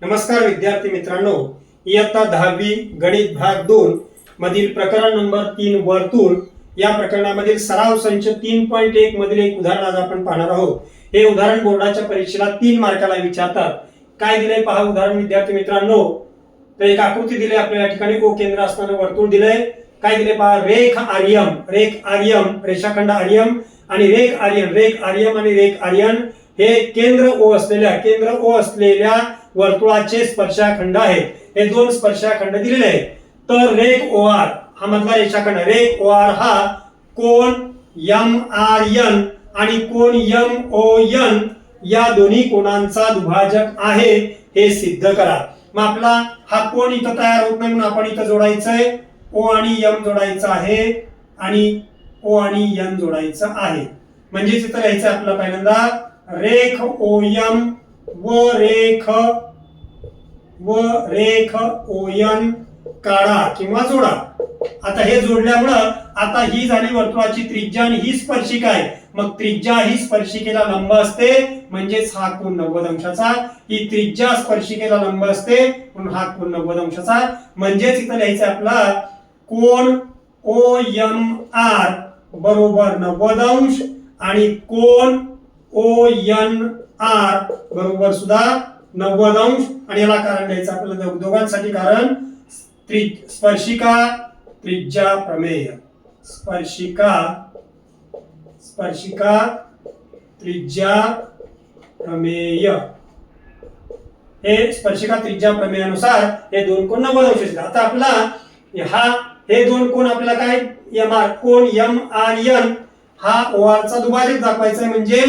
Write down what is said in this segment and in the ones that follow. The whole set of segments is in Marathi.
नमस्कार विद्यार्थी मित्रांनो, इयत्ता 10वी गणित भाग 2 मधील प्रकरण नंबर 3 वर्तुळ या प्रकरणामधील सराव संच 3.1 मधील एक उदाहरण आज आपण पाहणार आहोत. हे उदाहरण बोर्डाच्या परीक्षेला 3 मार्काला विचारतात. काय दिले पहा उदाहरण विद्यार्थी मित्रांनो. तर एक आकृती दिली आपल्याला, या ठिकाणी ओ केंद्र असणारे वर्तुळ दिले. काय दिले पहा, रेख आर्यम रेषाखंड आर्यम आणि रेख आर्यम आणि रेख आर्यन हे केंद्र ओ असलेल्या वर्तुळाचे स्पर्शाखंड आहेत. हे दोन स्पर्शाखंड दिलेले आहेत. तर रेख ओ आर हा मधला रेषाखंड, रेख ओ आर हा कोन एम आर एन आणि कोन एम ओ एन या दोन्ही कोणांचा दुभाजक आहे हे सिद्ध करा. मग आपला हा कोन इथं तयार होत नाही म्हणून आपण इथं जोडायचंय, ओ आणि एम जोडायचं आहे आणि ओ आणि एन जोडायचं आहे. म्हणजे इथं लिहायचं आपल्याला पहिल्यांदा रेख ओ एम व रेख ओ एन काढा किंवा जोडा. आता हे जोडल्यामुळं आता ही झाली वर्तुळाची त्रिज्या आणि ही स्पर्शिका आहे. मग त्रिज्या ही स्पर्शिकेला लंब असते म्हणजेच हा कोन 90 अंशाचा. ही त्रिज्या स्पर्शिकेला लंब असते म्हणून हा कोन 90 अंशाचा. म्हणजेच इथं लिहायचं आपला कोन ओ एम आर बरोबर 90 अंश आणि कोन ओ एन आर बरोबर सुद्धा 90 अंश. आणि याला कारण द्यायचं आपल्याला दोघांसाठी कारण स्पर्शिका त्रिज्या प्रमेय. स्पर्शिका त्रिज्या प्रमेय हे स्पर्शिका त्रिज्या प्रमेयानुसार हे दोन कोन 90 अंश असतात. आता आपला हे दोन कोन आपल्याला काय कोन एम आर एन हा ओ आर चा दुभाजक दाखवायचा आहे. म्हणजे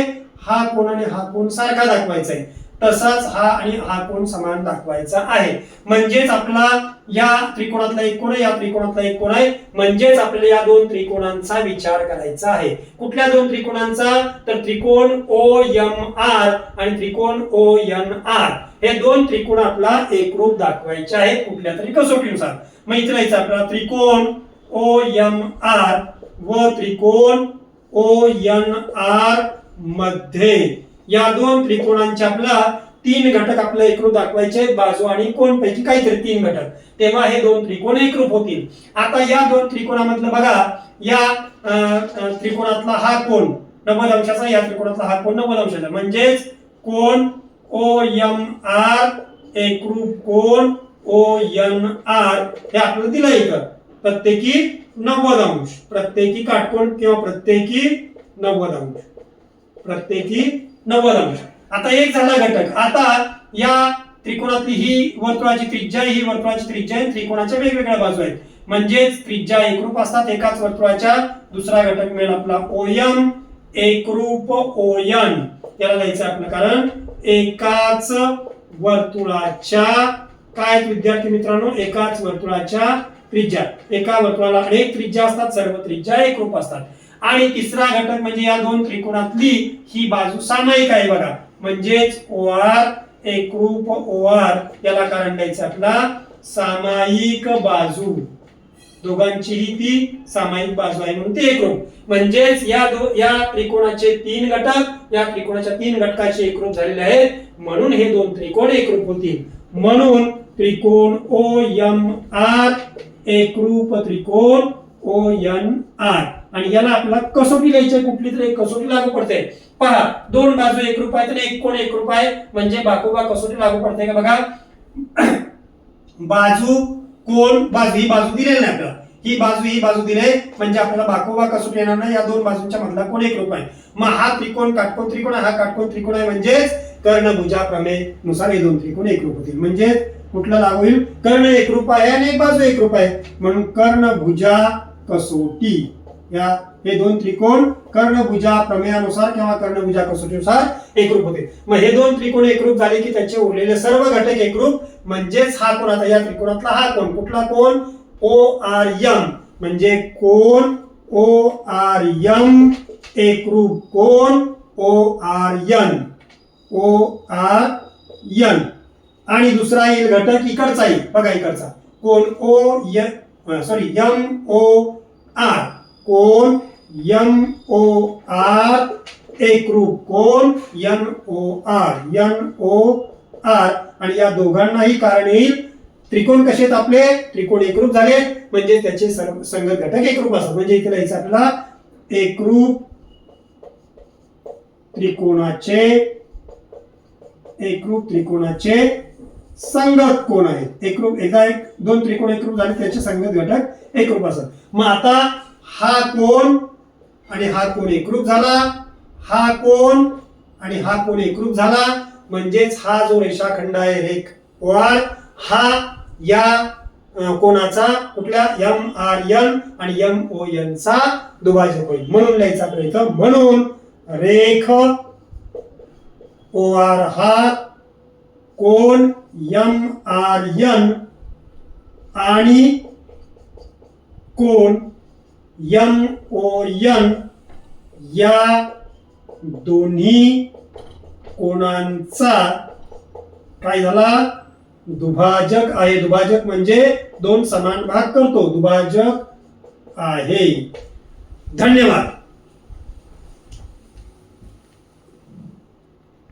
हा कोन आणि हा कोन सारखा दाखवायचा आहे. तसाच हा आणि हा कोन समान दाखवायचा आहे. म्हणजेच आपला या त्रिकोणातला एक कोन आहे, या त्रिकोणातला एक कोन आहे. म्हणजेच आपल्याला या दोन त्रिकोणांचा विचार करायचा आहे. कुठल्या दोन त्रिकोणांचा? तर त्रिकोण ओ एम आर आणि त्रिकोण ओ एन आर हे दोन त्रिकोण आपला एकरूप दाखवायचे आहेत कुठल्या तरी कसोटीनुसार. मग इथे लिहायचं आपल्याला त्रिकोण ओ एम आर व त्रिकोण ओ एन आर मध्ये या दोन त्रिकोणांचे आपला 3 घटक आपल्याला एकरूप दाखवायचे आहेत. बाजू आणि कोन पैकी काहीतरी 3 घटक, तेव्हा हे दोन त्रिकोण एकरूप होतील. आता या दोन त्रिकोणामधलं बघा, या त्रिकोणातला हा कोन 90 अंशाचा, या त्रिकोणातला हा कोन 90 अंशाचा. म्हणजेच कोन ओ एम आर एकरूप कोन ओ एन आर हे आपल्याला दिलं इथं प्रत्येकी 90 अंश, प्रत्येकी काटकोन किंवा प्रत्येकी 90 अंश, प्रत्येकी 90 अंश. आता एक झाला घटक. आता या त्रिकोणातली ही वर्तुळाची त्रिज्या, ही वर्तुळाची त्रिज्या आहे. त्रिकोणाच्या वेगवेगळ्या बाजू आहेत म्हणजेच त्रिज्या एकरूप असतात एकाच वर्तुळाच्या. दुसरा घटक मिळेल आपला ओ एम एकरूप ओ एन. याला लिहायचं आपलं कारण एकाच वर्तुळाच्या काय विद्यार्थी मित्रांनो, एकाच वर्तुळाच्या त्रिज्या. एका वर्तुळाला अनेक त्रिज्या असतात, सर्व त्रिज्या एकरूप असतात. आणि तिसरा घटक म्हणजे या दोन त्रिकोणातली ही बाजू सामायिक आहे बघा. म्हणजेच ओ आर एकरूप ओ आर याला कारण द्यायचं आपला सामायिक बाजू. दोघांचीही ती सामायिक बाजू आहे म्हणून ते एकरूप. म्हणजेच या त्रिकोणाचे 3 घटक या त्रिकोणाच्या 3 घटकाचे एकरूप झालेले आहेत म्हणून हे दोन त्रिकोण एकरूप होतील. म्हणून त्रिकोण ओ एम आर एकरूप त्रिकोण ओ एन आर. आणि याला आपल्याला कसोटी लिहायची, कुठली तरी एक कसोटी लागू पडते. पहा, दोन बाजू एकरूप आहेत आणि एक कोण एकरूप आहे म्हणजे बाजूबा कसोटी लागू पडते का बघा. बाजू कोण बाजू ही बाजू दिलेली नाही आपल्याला, ही बाजू दिले म्हणजे आपल्याला बाकोबा कसोटी येणार नाही. या दोन बाजूंच्या मधला कोण एकरूप आहे. मग हा त्रिकोण काटकोन त्रिकोण आहे, हा काटकोन त्रिकोण आहे. म्हणजेच कर्णभुजा प्रमेय नुसार हे दोन त्रिकोण एकरूप होतील. म्हणजे कुठला लागू होईल, कर्ण एकरूप आहे आणि एक बाजू एकरूप आहे म्हणून कर्णभुजा कसोटी. या हे दोन त्रिकोण कर्णभुजा प्रमेयानुसार किंवा कर्णभुजा कसोटीनुसार एकरूप होते. मग हे दोन त्रिकोण एकरूप झाले की त्याचे उरलेले सर्व घटक एकरूप. म्हणजेच हा कोण, आता या त्रिकोणातला हा कोण, कुठला कोण, ओ आर एम. म्हणजे कोण ओ आर एम एकरूप कोण O R N, O R N. आणि दुसरा येईल घटक इकडचा येईल बघा, इकडचा कोण ओ एम ओ आर, कोण एम ओ आर एकरूप कोण एन ओ आर आर आणि या दोघांनाही कारण येईल त्रिकोण कसे आहेत आपले त्रिकोण एकरूप झाले म्हणजे त्याचे संगत घटक एकरूप असतात म्हणजे इथे लिहायचं आपल्याला एकरूप त्रिकोणाचे संगत कोण आहेत एकरूप दोन त्रिकोण एकरूप झाले त्याचे संगत घटक एकरूप असतात मग आता हा कोण आणि हा कोण एकरूप झाला हा कोण आणि हा कोण एकरूप झाला म्हणजेच हा जो रेषाखंड आहे रेख ओआर हा या कोणाचा कुठल्या एम आर एन आणि एम ओ एन चा दुभाजक होईल म्हणून लिहायचं आपल्या इथं म्हणून रेख ओ आर हा कोण एम आर एन आणि कोण एम ओ एन या दोन्ही कोणांचा काय झाला दुभाजक आहे दुभाजक म्हणजे दोन समान भाग करतो दुभाजक आहे धन्यवाद